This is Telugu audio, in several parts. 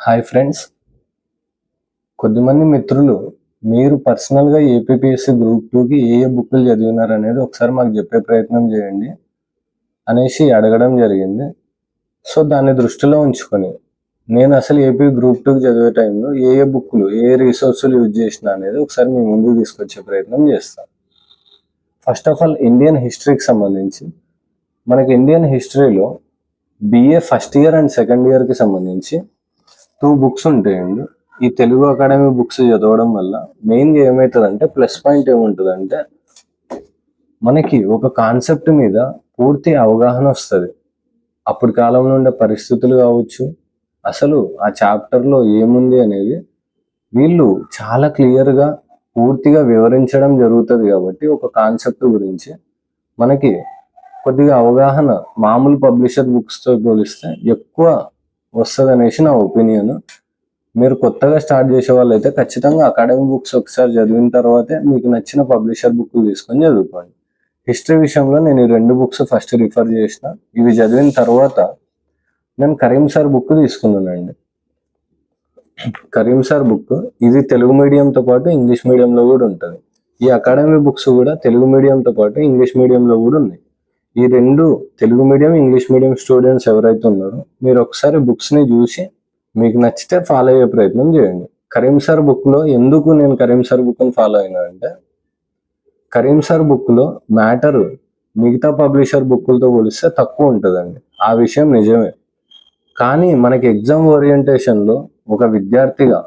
హాయ్ ఫ్రెండ్స్, కొద్దిమంది మిత్రులు మీరు పర్సనల్గా ఏపీపీఎస్సీ గ్రూప్ 2కి ఏ బుక్కులు చదివినారు అనేది ఒకసారి మాకు చెప్పే ప్రయత్నం చేయండి అనేసి అడగడం జరిగింది. సో దాన్ని దృష్టిలో ఉంచుకొని నేను అసలు ఏపీ గ్రూప్ 2కి చదివే టైంలో ఏ బుక్కులు ఏ రిసోర్సులు యూజ్ చేసిన అనేది ఒకసారి మీ ముందుకు తీసుకొచ్చే ప్రయత్నం చేస్తాను. ఫస్ట్ ఆఫ్ ఆల్ ఇండియన్ హిస్టరీకి సంబంధించి మనకి ఇండియన్ హిస్టరీలో BA first year and second ఇయర్కి సంబంధించి 2 బుక్స్ ఉంటాయండి. ఈ తెలుగు అకాడమీ బుక్స్ చదవడం వల్ల మెయిన్గా ఏమవుతుందంటే ప్లస్ పాయింట్ ఏముంటుందంటే మనకి ఒక కాన్సెప్ట్ మీద పూర్తి అవగాహన వస్తుంది. అప్పటి కాలంలో ఉండే పరిస్థితులు కావచ్చు, అసలు ఆ చాప్టర్లో ఏముంది అనేది వీళ్ళు చాలా క్లియర్గా పూర్తిగా వివరించడం జరుగుతుంది. కాబట్టి ఒక కాన్సెప్ట్ గురించి మనకి కొద్దిగా అవగాహన మామూలు పబ్లిషర్ బుక్స్తో పోలిస్తే ఎక్కువ వస్తుంది అనేసి నా ఒపీనియన్. మీరు కొత్తగా స్టార్ట్ చేసే వాళ్ళు అయితే ఖచ్చితంగా అకాడమిక్ బుక్స్ ఒకసారి చదివిన తర్వాతే మీకు నచ్చిన పబ్లిషర్ బుక్ తీసుకొని చదువుకోండి. హిస్టరీ విషయంలో నేను ఈ 2 బుక్స్ ఫస్ట్ రిఫర్ చేసిన. ఇవి చదివిన తర్వాత నేను కరీం సార్ బుక్ తీసుకున్నానండి. కరీం సార్ బుక్ ఇది తెలుగు మీడియంతో పాటు ఇంగ్లీష్ మీడియంలో కూడా ఉంటుంది. ఈ అకాడమీ బుక్స్ కూడా తెలుగు మీడియంతో పాటు ఇంగ్లీష్ మీడియంలో కూడా ఉన్నాయి. ఈ 2 Telugu medium English medium students ఎవరైతే ఉన్నారో మీరు ఒకసారి బుక్స్ని చూసి మీకు నచ్చితే ఫాలో అయ్యే ప్రయత్నం చేయండి. కరీం సార్ బుక్లో ఎందుకు నేను కరీం సార్ బుక్ని ఫాలో అయినా అంటే కరీం సార్ బుక్లో మ్యాటర్ మిగతా పబ్లిషర్ బుక్కులతో పోలిస్తే తక్కువ ఉంటుందండి. ఆ విషయం నిజమే. కానీ మనకి ఎగ్జామ్ ఓరియంటేషన్లో ఒక విద్యార్థిగా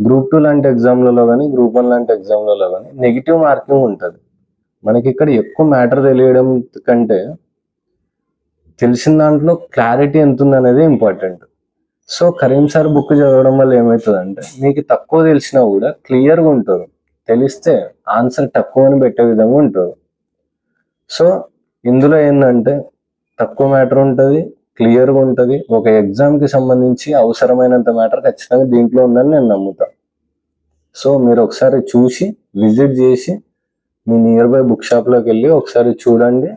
గ్రూప్ 2 లాంటి ఎగ్జామ్లలో కానీ గ్రూప్ 1 లాంటి ఎగ్జామ్లలో కానీ నెగిటివ్ మార్కింగ్ ఉంటుంది. మనకి ఇక్కడ ఎక్కువ మ్యాటర్ తెలియడం కంటే తెలిసిన దాంట్లో క్లారిటీ ఎంత ఉంది అనేది important. So Karim sir book చదవడం వల్ల ఏమవుతుందంటే మీకు తక్కువ తెలిసినా కూడా క్లియర్గా ఉంటుంది. తెలిస్తే ఆన్సర్ తక్కువ అని పెట్టే విధంగా ఉంటుంది. సో ఇందులో ఏంటంటే తక్కువ మ్యాటర్ ఉంటుంది, క్లియర్గా ఉంటుంది. ఒక ఎగ్జామ్కి సంబంధించి అవసరమైనంత మ్యాటర్ ఖచ్చితంగా దీంట్లో ఉందని నేను నమ్ముతాను. సో మీరు ఒకసారి చూసి విజిట్ చేసి మీ నియర్ బై బుక్ షాప్లోకి వెళ్ళి ఒకసారి చూడండి.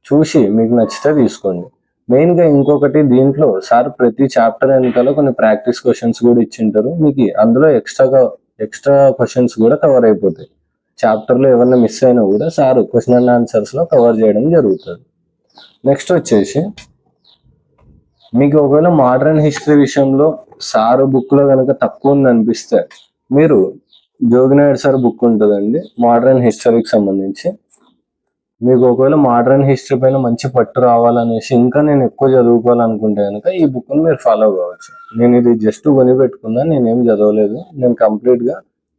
చూసి మీకు నచ్చితే తీసుకోండి. మెయిన్గా ఇంకొకటి, దీంట్లో సార్ ప్రతి చాప్టర్ వెనకాల కొన్ని ప్రాక్టీస్ క్వశ్చన్స్ కూడా ఇచ్చింటారు. మీకు అందులో ఎక్స్ట్రా క్వశ్చన్స్ కూడా కవర్ అయిపోతాయి. చాప్టర్లో ఏమన్నా మిస్ అయినా కూడా సార్ క్వశ్చన్ అండ్ ఆన్సర్స్లో కవర్ చేయడం జరుగుతుంది. నెక్స్ట్ వచ్చేసి మీకు ఒకవేళ మోడర్న్ హిస్టరీ విషయంలో సార్ బుక్లో కనుక తక్కువ ఉంది అనిపిస్తే మీరు జోగినాయుడు సార్ బుక్ ఉంటుందండి మోడర్న్ హిస్టరీకి సంబంధించి. మీకు ఒకవేళ మోడర్న్ హిస్టరీ పైన మంచి పట్టు రావాలనేసి ఇంకా నేను ఎక్కువ చదువుకోవాలనుకుంటే కనుక ఈ బుక్ని మీరు ఫాలో కావచ్చు. నేను ఇది జస్ట్ కొని పెట్టుకున్నా, నేనేం చదవలేదు. నేను కంప్లీట్గా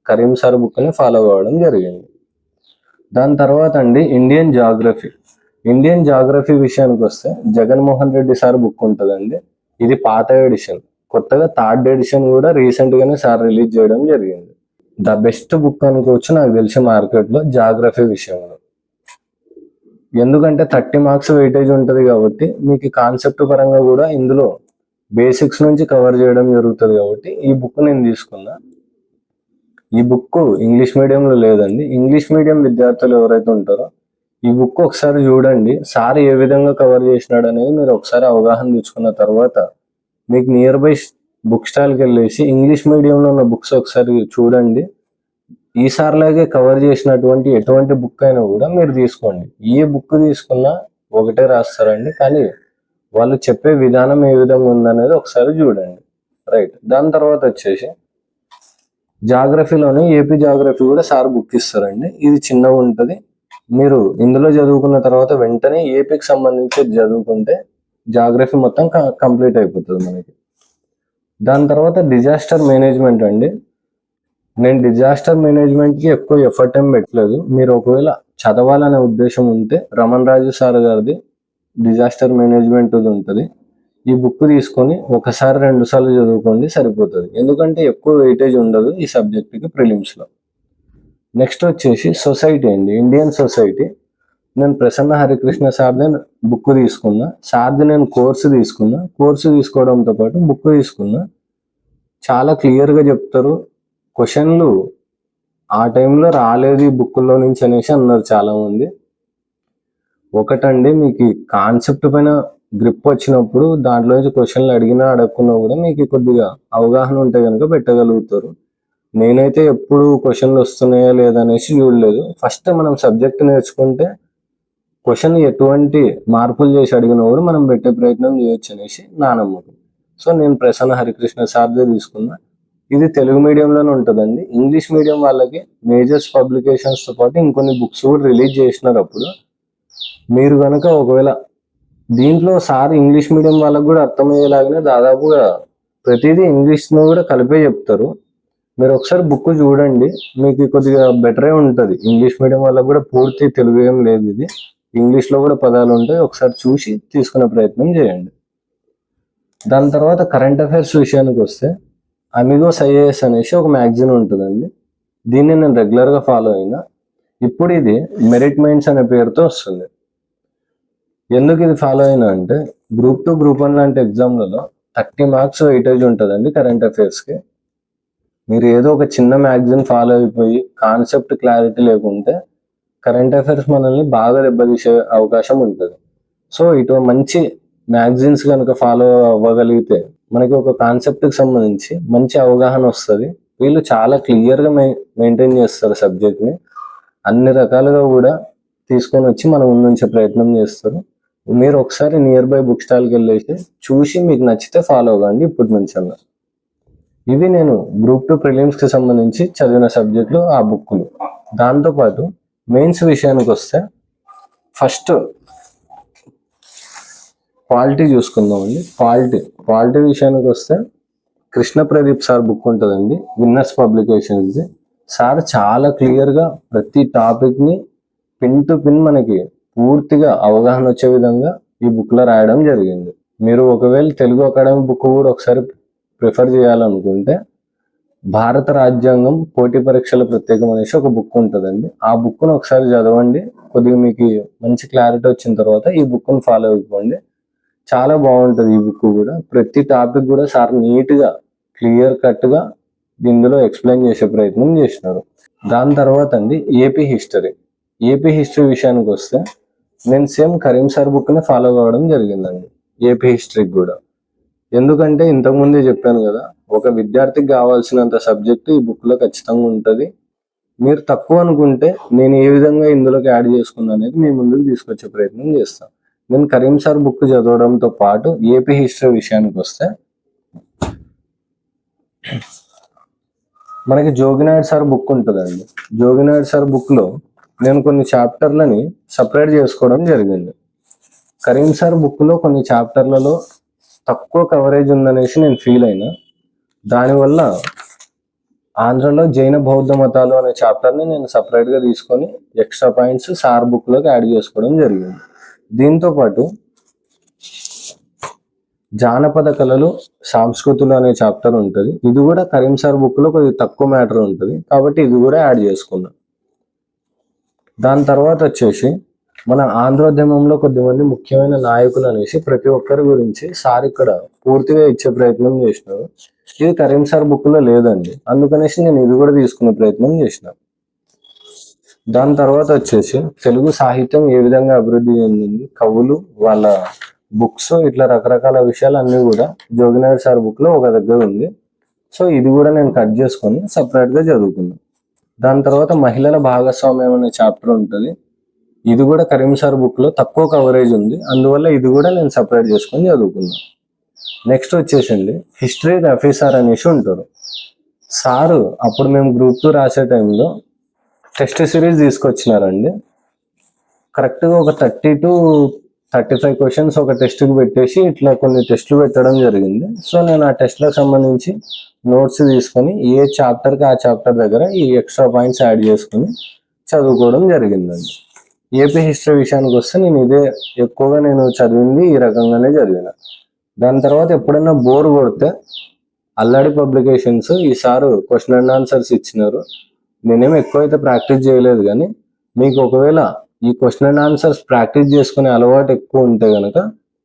కరీం సార్ బుక్ని ఫాలో కావడం జరిగింది. దాని తర్వాత అండి ఇండియన్ జాగ్రఫీ విషయానికి వస్తే జగన్మోహన్ రెడ్డి సార్ బుక్ ఉంటుందండి. ఇది పాత ఎడిషన్. కొత్తగా 3rd ఎడిషన్ కూడా రీసెంట్గానే సార్ రిలీజ్ చేయడం జరిగింది. ద బెస్ట్ బుక్ అనుకోవచ్చు నాకు తెలిసి మార్కెట్లో జాగ్రఫీ విషయంలో. ఎందుకంటే 30 మార్క్స్ వెయిటేజ్ ఉంటుంది కాబట్టి మీకు కాన్సెప్ట్ పరంగా కూడా ఇందులో బేసిక్స్ నుంచి కవర్ చేయడం జరుగుతుంది. కాబట్టి ఈ బుక్ నేను తీసుకున్నా. ఈ బుక్ ఇంగ్లీష్ మీడియంలో లేదండి. ఇంగ్లీష్ మీడియం విద్యార్థులు ఎవరైతే ఉంటారో ఈ బుక్ ఒకసారి చూడండి. సార్ ఏ విధంగా కవర్ చేసినాడు అనేది మీరు ఒకసారి అవగాహన తెచ్చుకున్న తర్వాత మీకు నియర్ బై బుక్ స్టాల్కి వెళ్ళేసి ఇంగ్లీష్ మీడియంలో ఉన్న బుక్స్ ఒకసారి చూడండి. ఈసారిలాగే కవర్ చేసినటువంటి ఎటువంటి బుక్ అయినా కూడా మీరు తీసుకోండి. ఏ బుక్ తీసుకున్నా ఒకటే రాస్తారండి, కానీ వాళ్ళు చెప్పే విధానం ఏ విధంగా ఉందనేది ఒకసారి చూడండి. రైట్. దాని తర్వాత వచ్చేసి జాగ్రఫీలోనే ఏపీ జాగ్రఫీ కూడా సార్ బుక్ ఇస్తారండి. ఇది చిన్నగా ఉంటుంది. మీరు ఇందులో చదువుకున్న తర్వాత వెంటనే ఏపీకి సంబంధించి చదువుకుంటే జాగ్రఫీ మొత్తం కంప్లీట్ అయిపోతుంది మనకి. దాని తర్వాత డిజాస్టర్ మేనేజ్మెంట్ అండి. నేను డిజాస్టర్ మేనేజ్మెంట్కి ఎక్కువ ఎఫర్ట్ ఏం పెట్టలేదు. మీరు ఒకవేళ చదవాలనే ఉద్దేశం ఉంటే రమణ్ రాజు సార్ గారిది డిజాస్టర్ మేనేజ్మెంట్ ఉంటుంది. ఈ బుక్ తీసుకొని 1-2 సార్లు చదువుకోండి, సరిపోతుంది. ఎందుకంటే ఎక్కువ వెయిటేజ్ ఉండదు ఈ సబ్జెక్ట్కి ప్రిలిమ్స్లో. నెక్స్ట్ వచ్చేసి సొసైటీ అండి, ఇండియన్ సొసైటీ. నేను ప్రసన్న హరికృష్ణ సార్ది బుక్ తీసుకున్నా. సార్ది నేను కోర్సు తీసుకున్నా. కోర్సు తీసుకోవడంతో పాటు బుక్ తీసుకున్నా. చాలా క్లియర్గా చెప్తారు. క్వశ్చన్లు ఆ టైంలో రాలేదు ఈ బుక్లో నుంచి అనేసి అన్నారు చాలామంది. ఒకటండి, మీకు కాన్సెప్ట్ పైన గ్రిప్ వచ్చినప్పుడు దాంట్లో నుంచి క్వశ్చన్లు అడిగినా అడగకున్నా కూడా మీకు కొద్దిగా అవగాహన ఉంటే కనుక పెట్టగలుగుతారు. నేనైతే ఎప్పుడు క్వశ్చన్లు వస్తున్నాయా లేదా అనేసి చూడలేదు. ఫస్ట్ మనం సబ్జెక్ట్ నేర్చుకుంటే క్వశ్చన్ ఎటువంటి మార్పులు చేసి అడిగినా కూడా మనం పెట్టే ప్రయత్నం చేయొచ్చు అనేసి నా నమ్మకం. సో నేను ప్రసన్న హరికృష్ణ సార్దే తీసుకున్నా. ఇది తెలుగు మీడియంలోనే ఉంటుందండి. ఇంగ్లీష్ మీడియం వాళ్ళకి మేజర్స్ పబ్లికేషన్స్తో పాటు ఇంకొన్ని బుక్స్ కూడా రిలీజ్ చేసినారు. అప్పుడు మీరు కనుక ఒకవేళ దీంట్లో సార్ ఇంగ్లీష్ మీడియం వాళ్ళకు కూడా అర్థమయ్యేలాగానే దాదాపుగా ప్రతిదీ ఇంగ్లీష్లో కూడా కలిపే చెప్తారు. మీరు ఒకసారి బుక్ చూడండి, మీకు కొద్దిగా బెటరే ఉంటుంది. ఇంగ్లీష్ మీడియం వాళ్ళకు కూడా పూర్తి తెలుగు ఏం లేదు, ఇది ఇంగ్లీష్లో కూడా పదాలు ఉంటాయి. ఒకసారి చూసి తీసుకునే ప్రయత్నం చేయండి. దాని తర్వాత కరెంట్ అఫైర్స్ విషయానికి వస్తే అమిగోస్ ఐఏఎస్ అనేసి ఒక మ్యాగజైన్ ఉంటుందండి. దీన్ని నేను రెగ్యులర్గా ఫాలో అయినా. ఇప్పుడు ఇది మెరిట్ మైండ్స్ అనే పేరుతో వస్తుంది. ఎందుకు ఇది ఫాలో అయినా అంటే గ్రూప్ 2 గ్రూప్ 1 లాంటి ఎగ్జామ్లలో 30 మార్క్స్ వెయిటేజ్ ఉంటుందండి కరెంట్ అఫైర్స్కి. మీరు ఏదో ఒక చిన్న మ్యాగజైన్ ఫాలో అయిపోయి కాన్సెప్ట్ క్లారిటీ లేకుంటే కరెంట్ అఫైర్స్ మనల్ని బాగా దెబ్బతీసే అవకాశం ఉంటుంది. సో ఇటు మంచి మ్యాగజైన్స్ కనుక ఫాలో అవ్వగలిగితే మనకి ఒక కాన్సెప్ట్కి సంబంధించి మంచి అవగాహన వస్తుంది. వీళ్ళు చాలా క్లియర్గా మెయింటైన్ చేస్తారు సబ్జెక్ట్ని. అన్ని రకాలుగా కూడా తీసుకొని వచ్చి మనం ముందుంచే ప్రయత్నం చేస్తారు. మీరు ఒకసారి నియర్ బై బుక్ స్టాల్కి వెళ్ళేసి చూసి మీకు నచ్చితే ఫాలో అవ్వండి ఇప్పటి నుంచి అన్న. ఇవి నేను గ్రూప్ 2 ప్రిలిమ్స్కి సంబంధించి చదివిన సబ్జెక్టులు, ఆ బుక్లు. దాంతోపాటు మెయిన్స్ విషయానికి వస్తే ఫస్ట్ పాలిటీ చూసుకుందామండి. పాలిటీ విషయానికి వస్తే కృష్ణ ప్రదీప్ సార్ బుక్ ఉంటుందండి, విన్నర్స్ పబ్లికేషన్స్. సార్ చాలా క్లియర్గా ప్రతి టాపిక్ని పిన్ టు పిన్ మనకి పూర్తిగా అవగాహన వచ్చే విధంగా ఈ బుక్లో రాయడం జరిగింది. మీరు ఒకవేళ తెలుగు అకాడమీ బుక్ కూడా ఒకసారి ప్రిఫర్ చేయాలనుకుంటే భారత రాజ్యాంగం పోటీ పరీక్షల ప్రత్యేకం అనేసి ఒక బుక్ ఉంటుందండి. ఆ బుక్ను ఒకసారి చదవండి. కొద్దిగా మీకు మంచి క్లారిటీ వచ్చిన తర్వాత ఈ బుక్ను ఫాలో అయిపోండి. చాలా బాగుంటుంది ఈ బుక్ కూడా. ప్రతి టాపిక్ కూడా సార్ నీట్గా క్లియర్ కట్గా ఇందులో ఎక్స్ప్లెయిన్ చేసే ప్రయత్నం చేసినారు. దాని తర్వాత అండి ఏపీ హిస్టరీ విషయానికి వస్తే నేను సేమ్ కరీం సార్ బుక్ని ఫాలో కావడం జరిగిందండి ఏపీ హిస్టరీకి కూడా. ఎందుకంటే ఇంతకుముందే చెప్పాను కదా, ఒక విద్యార్థికి కావాల్సినంత సబ్జెక్టు ఈ బుక్లో ఖచ్చితంగా ఉంటుంది. మీరు తక్కువ అనుకుంటే నేను ఏ విధంగా ఇందులోకి యాడ్ చేసుకున్నా అనేది మీ ముందుకు తీసుకొచ్చే ప్రయత్నం చేస్తాను. నేను కరీం సార్ బుక్ చదవడంతో పాటు ఏపీ హిస్టరీ విషయానికి వస్తే మనకి జోగినాయుడు సార్ బుక్ ఉంటుందండి. జోగినాయుడు సార్ బుక్లో నేను కొన్ని చాప్టర్లని సపరేట్ చేసుకోవడం జరిగింది. కరీం సార్ బుక్లో కొన్ని చాప్టర్లలో తక్కువ కవరేజ్ ఉందనేసి నేను ఫీల్ అయినా. దానివల్ల ఆంధ్రలో జైన బౌద్ధ మతాలు అనే చాప్టర్ని నేను సపరేట్గా తీసుకొని ఎక్స్ట్రా పాయింట్స్ సార్ బుక్లోకి యాడ్ చేసుకోవడం జరిగింది. దీంతోపాటు జానపద కళలు సంస్కృతులు అనే చాప్టర్ ఉంటుంది. ఇది కూడా కరీం సార్ బుక్లో కొద్దిగా తక్కువ మ్యాటర్ ఉంటుంది కాబట్టి ఇది కూడా యాడ్ చేసుకున్నాం. దాని తర్వాత వచ్చేసి మన ఆంధ్రోద్యమంలో కొద్దిమంది ముఖ్యమైన నాయకులు అనేసి ప్రతి ఒక్కరి గురించి సార్ ఇక్కడ పూర్తిగా ఇచ్చే ప్రయత్నం చేసినారు. ఇది కరీం సార్ బుక్లో లేదండి, అందుకనేసి నేను ఇది కూడా తీసుకునే ప్రయత్నం చేసిన. దాని తర్వాత వచ్చేసి తెలుగు సాహిత్యం ఏ విధంగా అభివృద్ధి చెందింది, కవులు, వాళ్ళ బుక్స్, ఇట్లా రకరకాల విషయాలు అన్నీ కూడా జోగినాయుడు సార్ బుక్లో ఒక దగ్గర ఉంది. సో ఇది కూడా నేను కట్ చేసుకొని సపరేట్గా చదువుకున్నాను. దాని తర్వాత మహిళల భాగస్వామ్యం అనే చాప్టర్ ఉంటుంది. ఇది కూడా కరీం సార్ బుక్లో తక్కువ కవరేజ్ ఉంది, అందువల్ల ఇది కూడా నేను సపరేట్ చేసుకొని చదువుకున్నాను. నెక్స్ట్ వచ్చేసండి హిస్టరీ రఫీ సార్ అనేసి ఉంటారు. సారు అప్పుడు మేము గ్రూప్ 2 రాసే టైంలో టెస్ట్ సిరీస్ తీసుకొచ్చినారండి. కరెక్ట్గా ఒక 30 to 35 క్వశ్చన్స్ ఒక టెస్ట్కి పెట్టేసి ఇట్లా కొన్ని టెస్టులు పెట్టడం జరిగింది. సో నేను ఆ టెస్ట్లకు సంబంధించి నోట్స్ తీసుకొని ఏ చాప్టర్కి ఆ చాప్టర్ దగ్గర ఈ ఎక్స్ట్రా పాయింట్స్ యాడ్ చేసుకొని చదువుకోవడం జరిగిందండి. ఏపీ హిస్టరీ విషయానికి వస్తే నేను ఇదే ఎక్కువగా నేను చదివింది ఈ రకంగానే చదివిన. దాని తర్వాత ఎప్పుడైనా బోర్ కొడితే అల్లాడి పబ్లికేషన్స్ ఈసారి క్వశ్చన్ అండ్ ఆన్సర్స్ ఇచ్చినారు. నేనేమి ఎక్కువైతే ప్రాక్టీస్ చేయలేదు, కానీ మీకు ఒకవేళ ఈ క్వశ్చన్ అండ్ ఆన్సర్స్ ప్రాక్టీస్ చేసుకునే అలవాటు ఎక్కువ ఉంటే కనుక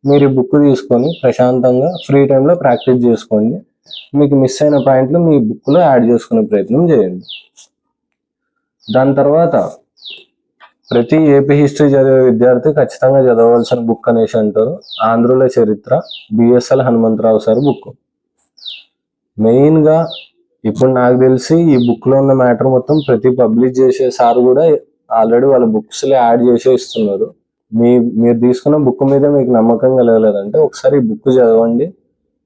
మీరు ఈ బుక్ తీసుకొని ప్రశాంతంగా ఫ్రీ టైంలో ప్రాక్టీస్ చేసుకోండి. మీకు మిస్ అయిన పాయింట్లు మీ బుక్లో యాడ్ చేసుకునే ప్రయత్నం చేయండి. దాని తర్వాత ప్రతి ఏపీ హిస్టరీ చదివే విద్యార్థి ఖచ్చితంగా చదవవలసిన బుక్ అనేసి అంటారు ఆంధ్రుల చరిత్ర, బిఎస్ఎల్ హనుమంతరావు సార్ బుక్. మెయిన్గా ఇప్పుడు నాకు తెలిసి ఈ బుక్లో ఉన్న మ్యాటర్ మొత్తం ప్రతి పబ్లిష్ చేసే సార్ కూడా ఆల్రెడీ వాళ్ళ బుక్స్లో యాడ్ చేసే ఇస్తున్నారు. మీరు తీసుకున్న బుక్ మీద మీకు నమ్మకం కలగలేదంటే ఒకసారి ఈ బుక్ చదవండి.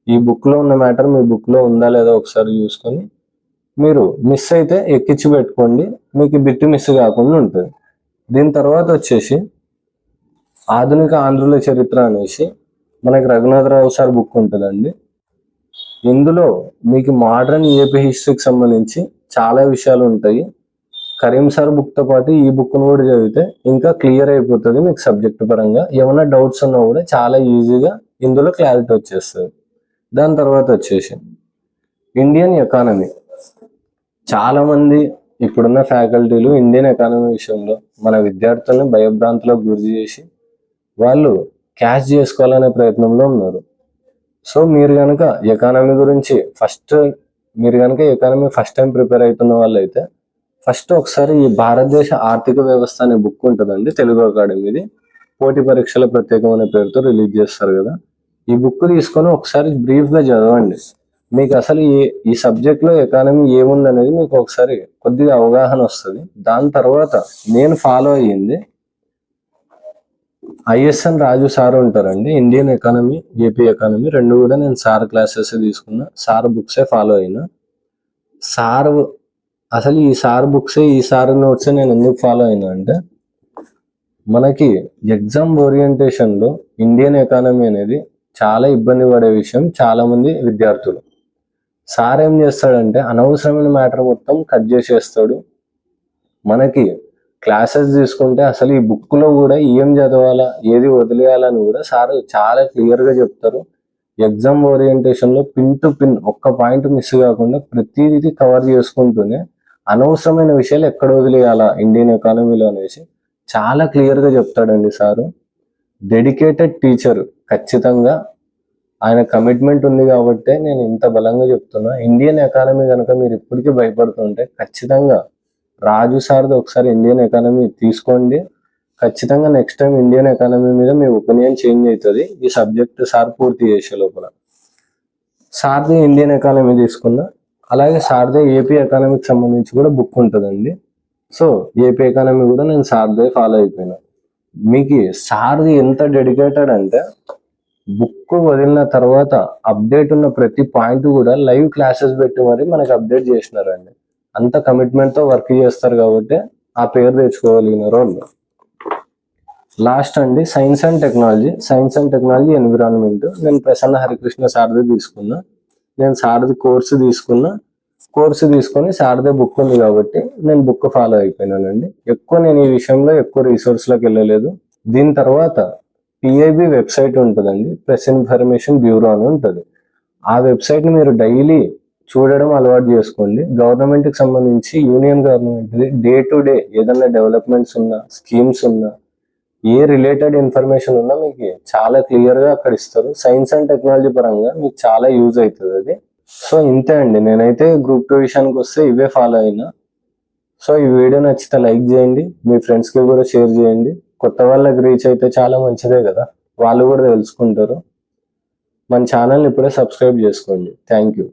ఈ బుక్లో ఉన్న మ్యాటర్ మీ బుక్లో ఉందా లేదా ఒకసారి చూసుకొని మీరు మిస్ అయితే ఎక్కించి పెట్టుకోండి, మీకు బిట్టు మిస్ కాకుండా ఉంటుంది. దీని తర్వాత వచ్చేసి ఆధునిక ఆంధ్రుల చరిత్ర అనేసి మనకి రఘునాథరావు సార్ బుక్ ఉంటుందండి. ఇందులో మీకు మోడర్న్ ఏపీ హిస్టరీకి సంబంధించి చాలా విషయాలు ఉంటాయి. కరీం సార్ బుక్తో పాటు ఈ బుక్ను కూడా చదివితే ఇంకా క్లియర్ అయిపోతుంది మీకు సబ్జెక్ట్ పరంగా. ఏమైనా డౌట్స్ ఉన్నా కూడా చాలా ఈజీగా ఇందులో క్లారిటీ వచ్చేస్తుంది. దాని తర్వాత వచ్చేసి ఇండియన్ ఎకానమీ. చాలామంది ఇప్పుడున్న ఫ్యాకల్టీలు ఇండియన్ ఎకానమీ విషయంలో మన విద్యార్థులను భయభ్రాంతులకు గురి చేసి వాళ్ళు క్యాష్ చేసుకోవాలనే ప్రయత్నంలో ఉన్నారు. సో మీరు కనుక ఎకానమీ ఫస్ట్ టైం ప్రిపేర్ అవుతున్న వాళ్ళు అయితే ఫస్ట్ ఒకసారి ఈ భారతదేశ ఆర్థిక వ్యవస్థ అనే బుక్ ఉంటుందండి, తెలుగు అకాడమీది. పోటీ పరీక్షల ప్రత్యేకం అనే పేరుతో రిలీజ్ చేస్తారు కదా. ఈ బుక్ తీసుకొని ఒకసారి బ్రీఫ్గా చదవండి. మీకు అసలు ఈ సబ్జెక్ట్లో ఎకానమీ ఏముంది అనేది మీకు ఒకసారి కొద్దిగా అవగాహన వస్తుంది. దాని తర్వాత నేను ఫాలో అయ్యింది ఐఎస్ఎన్ రాజు సార్ ఉంటారండి, ఇండియన్ ఎకానమీ, ఏపీ ఎకానమీ రెండు కూడా నేను సార్ క్లాసెస్ తీసుకున్నా, సార్ బుక్సే ఫాలో అయినా. అసలు ఈ సార్ బుక్సే, ఈ సార్ నోట్సే నేను ఎందుకు ఫాలో అయినా అంటే మనకి ఎగ్జామ్ ఓరియంటేషన్లో ఇండియన్ ఎకానమీ అనేది చాలా ఇబ్బంది పడే విషయం చాలా మంది విద్యార్థులు. సార్ ఏం చేస్తాడంటే అనవసరమైన మ్యాటర్ మొత్తం కట్ చేసేస్తాడు. మనకి క్లాసెస్ తీసుకుంటే అసలు ఈ బుక్లో కూడా ఏం చదవాలా ఏది వదిలేయాలని కూడా సార్ చాలా క్లియర్గా చెప్తారు. ఎగ్జామ్ ఓరియంటేషన్లో పిన్ టు పిన్ ఒక్క పాయింట్ మిస్ కాకుండా ప్రతిదీ కవర్ చేసుకుంటూనే అనవసరమైన విషయాలు ఎక్కడ వదిలేయాలా ఇండియన్ ఎకానమీలో అనేసి చాలా క్లియర్గా చెప్తాడండి సారు. డెడికేటెడ్ టీచర్, ఖచ్చితంగా ఆయన కమిట్మెంట్ ఉంది కాబట్టే నేను ఇంత బలంగా చెప్తున్నా. ఇండియన్ ఎకానమీ కనుక మీరు ఇప్పటికీ భయపడుతుంటే ఖచ్చితంగా రాజు సార్ది ఒకసారి ఇండియన్ ఎకానమీ తీసుకోండి. ఖచ్చితంగా నెక్స్ట్ టైం ఇండియన్ ఎకానమీ మీద మీ ఒపీనియన్ చేంజ్ అవుతుంది. ఈ సబ్జెక్ట్ సార్ పూర్తి చేసే లోపల సార్ది ఇండియన్ ఎకానమీ తీసుకున్నా. అలాగే సార్దే ఏపీ ఎకానమీకి సంబంధించి కూడా బుక్ ఉంటుందండి. సో ఏపీ ఎకానమీ కూడా నేను సార్దే ఫాలో అయిపోయినా. మీకు సార్ది ఎంత డెడికేటెడ్ అంటే బుక్ వదిలిన తర్వాత అప్డేట్ ఉన్న ప్రతి పాయింట్ కూడా లైవ్ క్లాసెస్ పెట్టి మరి మనకి అప్డేట్ చేసినారండి. అంత కమిట్మెంట్తో వర్క్ చేస్తారు కాబట్టి ఆ పేరు తెచ్చుకోగలిగినారు వాళ్ళు. లాస్ట్ అండి సైన్స్ అండ్ టెక్నాలజీ ఎన్విరాన్మెంట్. నేను ప్రసన్న హరికృష్ణ సార్ది తీసుకున్నా. నేను సార్ది కోర్సు తీసుకొని సార్దే బుక్ ఉంది కాబట్టి నేను బుక్ ఫాలో అయిపోయినానండి. నేను ఈ విషయంలో ఎక్కువ రిసోర్స్లోకి వెళ్ళలేదు. దీని తర్వాత పిఐబి వెబ్సైట్ ఉంటుందండి, ప్రెస్ ఇన్ఫర్మేషన్ బ్యూరో అని ఉంటుంది. ఆ వెబ్సైట్ని మీరు డైలీ చూడడం అలవాటు చేసుకోండి. గవర్నమెంట్కి సంబంధించి యూనియన్ గవర్నమెంట్ది డే టు డే ఏదైనా డెవలప్మెంట్స్ ఉన్నా, స్కీమ్స్ ఉన్నా, ఏ రిలేటెడ్ ఇన్ఫర్మేషన్ ఉన్నా మీకు చాలా క్లియర్గా అక్కడ ఇస్తారు. సైన్స్ అండ్ టెక్నాలజీ పరంగా మీకు చాలా యూజ్ అవుతుంది అది. సో ఇంతే అండి, నేనైతే గ్రూప్ 2 విషయానికి వస్తే ఇవే ఫాలో అయినా. సో ఈ వీడియో నచ్చితే లైక్ చేయండి, మీ ఫ్రెండ్స్కి కూడా షేర్ చేయండి. కొత్త వాళ్ళకి రీచ్ అయితే చాలా మంచిదే కదా, వాళ్ళు కూడా తెలుసుకుంటారు. మన ఛానల్ని ఇప్పుడే సబ్స్క్రైబ్ చేసుకోండి. Thank you.